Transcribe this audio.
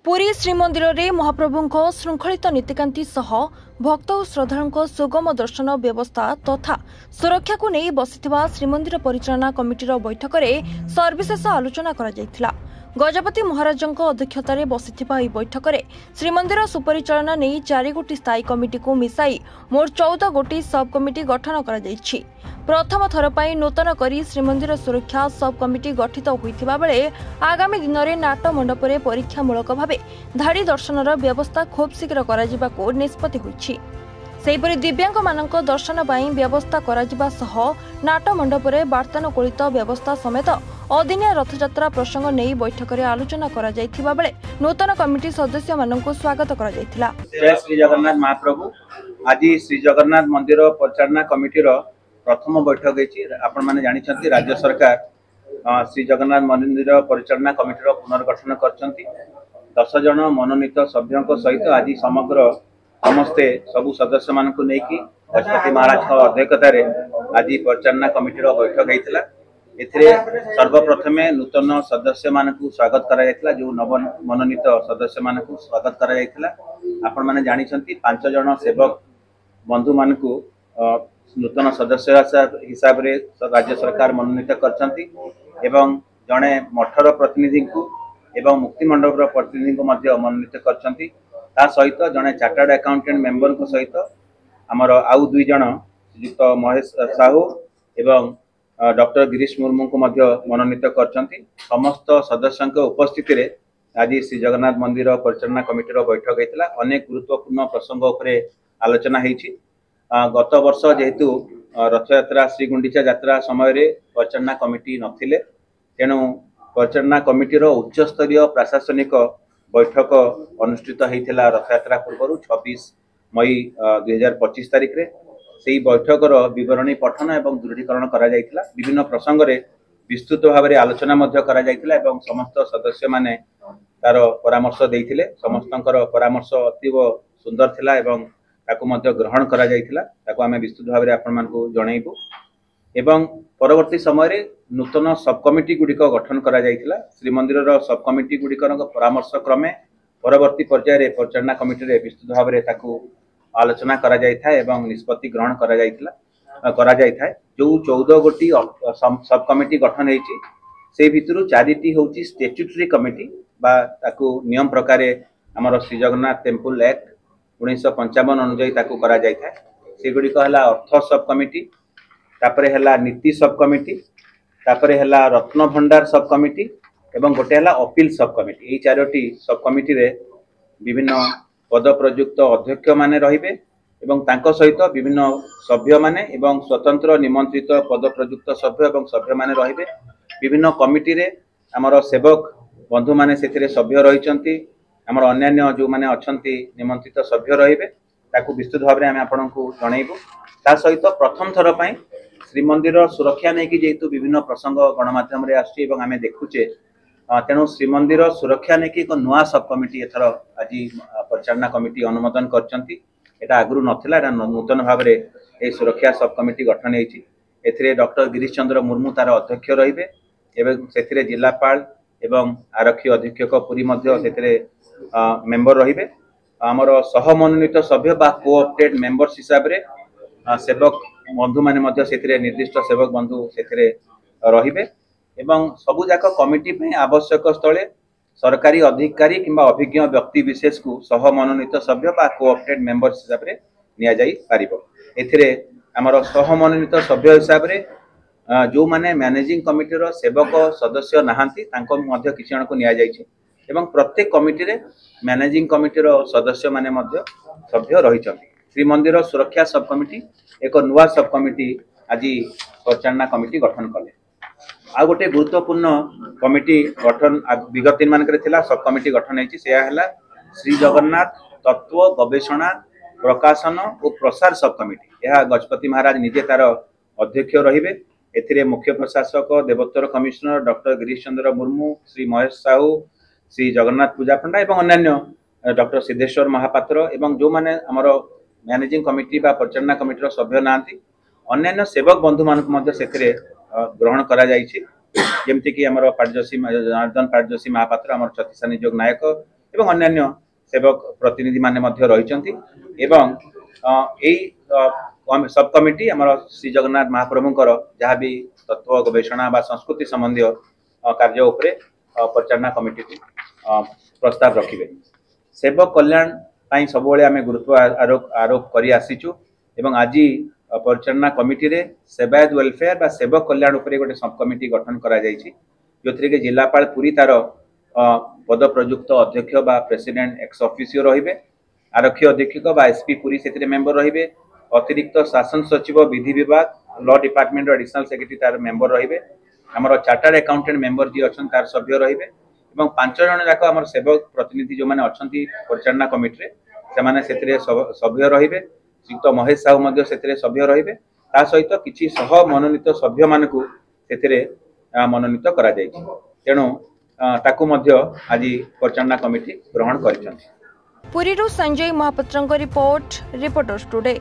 पुरी श्रीमंदिर रे महाप्रभुंको श्रृंखलित नीतिकांति सह भक्त और श्रद्धालुंको सुगम दर्शन व्यवस्था तथा सुरक्षा को नहीं बसिथिबा श्रीमंदिर परिचालना कमिटीर बैठक में सर्वशेष आलोचना करा जायथिला। गजपति महाराजंको अध्यक्षतार बसिथिबा एही बैठक में श्रीमंदिर सुपरिचालना नहीं 4 गोटी स्थायी कमिटी को मिसाई मोट 14 गोटी सब कमिटी गठन करा जायछि। प्रथम थर पर नूतन करी श्रीमंदिर सुरक्षा सब कमिटी गठित होइथिबा बेले आगामी दिन में नाट मंडप में परीक्षामूलक भावे धाड़ी दर्शनर व्यवस्था खूब शीघ्र करा जिबाको निष्पत्ति होइछि। सेहिपरि दिव्यांग मानक दर्शन ପାଇଁ व्यवस्था करा जिबा सह नाट मंडप में वार्तानुकूलित व्यवस्था समेत अदिनिया रथयात्रा प्रसंग नहीं बैठक में आलोचना करा जायथिबा बेले नूतन कमिटी सदस्य मानक स्वागत करा जायथिला। जय श्री जगन्नाथ महाप्रभु। आज श्री जगन्नाथ मंदिर परिचालना कमिटीर प्रथम बैठक है। आपण माने जानिछंती राज्य सरकार श्री जगन्नाथ मंदिर परिचालना कमिटीर पुनर्गठन करछंती। 10 जन मनोनीत सभ्यों सहित आज समग्र समस्ते सबु सदस्य मानकु नेकी गजपति महाराज अध्यक्षतार आज परिचालना कमिटीर बैठक होइतिला। एथिरे सर्वप्रथमे नूतन सदस्य मानकु स्वागत करा जायतिला। जो नव मनोनीत सदस्य मानकु स्वागत करा जायतिला। आपण माने जानिछंती 5 जन सेवक बंधु मानकु नूतन सदस्य हिसाब रे राज्य सरकार मनोनीत करछंती एवं जणे मठर प्रतिनिधि को एवं मुक्ति मंडप प्रतिनिधि को मध्य मनोनीत करछंती। ता सहित जणे चार्टर्ड अकाउंटेंट मेंबर को सहित आमर आउ 2 जण श्रीयुक्त महेश साहू एवं डॉक्टर गिरीश मुर्मू को मध्य मनोनीत करछंती। समस्त सदस्यों के उपस्थिति रे आज श्री जगन्नाथ मंदिर परिचालना कमिटीर बैठक होइतिला। अनेक गुरुत्वपूर्ण प्रसंग उपरे आलोचना हेछि। गत वर्ष जेहेतु रथयात्रा श्री गुंडीचा यात्रा समय रे परिचालना कमिटी नथिले, तेणु परिचालना कमिटीर उच्च स्तरीय प्रशासनिक बैठक अनुष्ठित होइतिला रथयात्रा पूर्व 26 मई 2025 तारिख रे। सेही बैठकर विवरणी पठन एवं दृढ़ीकरण करा जायतिला। विभिन्न प्रसंग रे विस्तृत भाव में आलोचना मध्य करा जायतिला एवं समस्त सदस्य माने तार परामर्श देइथिले। समस्तंकर परामर्श अतीव सुंदर थिला एवं ताको मध्य ग्रहण करा जायतिला। ताको आमे विस्तृत भाव में आपण मानकु जणाइबु एवं परवर्ती समय रे नूतन सब कमिटी गुडिक गठन करा जायतिला। श्रीमंदिरर सब कमिटी गुडिकर परामर्श क्रमे परवर्ती पर्याय रे परिचालना कमिटी रे विस्तृत भाव में ताको आलोचना करा जायथाय एवं निष्पत्ति ग्रहण करा जायथाय। जो 14 गोटी सब कमिटी गठन हेछि से भितरु 4टी होछि स्टैट्यूटरी कमिटी बा ताको नियम प्रकार हमर श्री जगन्नाथ टेम्पल एक्ट 1955 अनुसार ताको करा जायथाय। से गुडी कहला अर्थ सब कमिटी, तापरे हला नीति सब कमिटी, तापरे हला रत्न भंडार सब कमिटी एवं गोटे हला अपील सब कमिटी। एई 4टी सब कमिटी रे विभिन्न पद प्रयुक्त अध्यक्ष माने रहिबे एवं तांको सहित विभिन्न सभ्य माने एवं स्वतंत्र निमंत्रित पद प्रयुक्त सभ्य एवं सभ्य माने रहिबे। विभिन्न कमिटी रे हमर सेवक बंधु माने सेथिरे सभ्य रहिचंती। हमर अन्यान्य जो माने अछंती निमंत्रित सभ्य रहिबे ताकू विस्तृत भाव में आमे आपनकू जणाइबो। ता सहित प्रथम थर पई श्रीमंदिर सुरक्षा नै कि जेतु विभिन्न प्रसंग गणमाध्यम रे आछि एवं आमे देखुचे, तेणु श्रीमंदिर सुरक्षा नै कि एक नुआ सब कमिटी एथर आज परिचालना कमिटी अनुमोदन करचंती। एटा आगरु नथिला, एटा नूतन भाव में ए सुरक्षा सब कमिटी गठन हेछि। एथिरे डॉक्टर गिरीश चंद्र मुर्मू तार अध्यक्ष रहिबे एवं सेथिरे जिलापाल एवं आरक्षी अधीक्षक पुरी मध्य सेथिरे मेंबर रहिबे। आमर सह मनोनीत सभ्य बा कोऑप्टेड मेंबर्स हिसाब रे सेवक बंधु माने मध्य सेथिरे निर्दिष्ट सेवक बंधु सेथिरे रहिबे एवं सबु जाक कमिटी पे आवश्यक स्थले सरकारी अधिकारी किंबा अभिज्ञ व्यक्ति विशेष को सह मनोनीत सभ्य बा कोऑप्टेड मेंबर्स हिसाब रे निया जाई पारिबो। एथिरे हमर सह मनोनीत सभ्य हिसाब रे जो माने मैनेजिंग कमिटी रो सेवक सदस्य नाहांती तांको मध्य किछ जन को निया जाईछि एवं प्रत्येक कमिटी रे मैनेजिंग कमिटी रो सदस्य माने मध्य सभ्य रहिचंती। श्रीमंदिर सुरक्षा सब कमिटी एक नुआ सब कमिटी आज परिचालना कमिटी गठन कले। आ गोटे गुरुत्वपूर्ण कमिटी गठन विगत दिन मानक थिला सब कमिटी गठन हेछि। से हला श्री जगन्नाथ तत्व गवेषणा प्रकाशन और प्रसार सब कमिटी। यह गजपति महाराज निजे तार अध्यक्ष रहिबे। एथिरे मुख्य प्रशासक देवोत्तर कमिश्नर डॉक्टर गिरीश चंद्र मुर्मू, श्री महेश साहू, श्री जगन्नाथ पूजा पंडा एवं अन्य डॉक्टर सिद्धेश्वर महापात्र एवं जो माने हमर मैनेजिंग कमिटी बा परिचालना कमिटी सभ्य नांती अन्य सेवक बंधु मानक मध्य सेथिरे ग्रहण करा जायछि। जेमति कि हमर पाटजोशी जनार्दन पाटजोशी महापात्र हमर छत्तीसा नियोग नायक एवं अन्यान्य सेवक प्रतिनिधि माने मध्य रहिचंती एवं सब कमिटी आमर श्री जगन्नाथ महाप्रभुंकर जहाँ भी तत्व गवेषणा बा संस्कृति संबंधी कार्य उपरे परिचालना कमिटी प्रस्ताव रखिबे। सेवक कल्याण पाई सबोले आमे गुरुत्व आरोप करी आसीचु एवं आज परिचालना कमिटी रे सेवायत वेलफेयर बा सेवक कल्याण उपरे गोटे सब कमिटी गठन करा जायछि जोथरे के जिलापाल पुरी तार पद प्रयुक्त अध्यक्ष बा प्रेसिडेंट एक्स ऑफिसियो रहिबे, आरक्षी अधीक्षक बा एसपी पुरी सेतिरे मेंबर रहिबे, अतिरिक्त शासन सचिव विधि विभाग लॉ डिपार्टमेंट एडिशनल सेक्रेटरी तार मेंबर रहिबे, हमर चार्टर्ड अकाउंटेंट मेंबर जी अछन तार सभ्य रहिबे एवं 5 जन जाक हमर सेवक प्रतिनिधि जो माने अछंती परिचालना कमिटी रे से माने सेतिरे सभ्य रहिबे। श्रीयुक्त महेश साहू मध्य सेतिरे सभ्य रहिबे, ता सहित किछि सह मनोनीत सभ्य मानकु सेतिरे मनोनीत करा जायछि। तेणु ताकू मध्य आज परिचालना कमिटी ग्रहण करिसंती। पुरीरू संजय महापात्रଙ୍କ रिपोर्ट रिपोर्टर्स टुडे।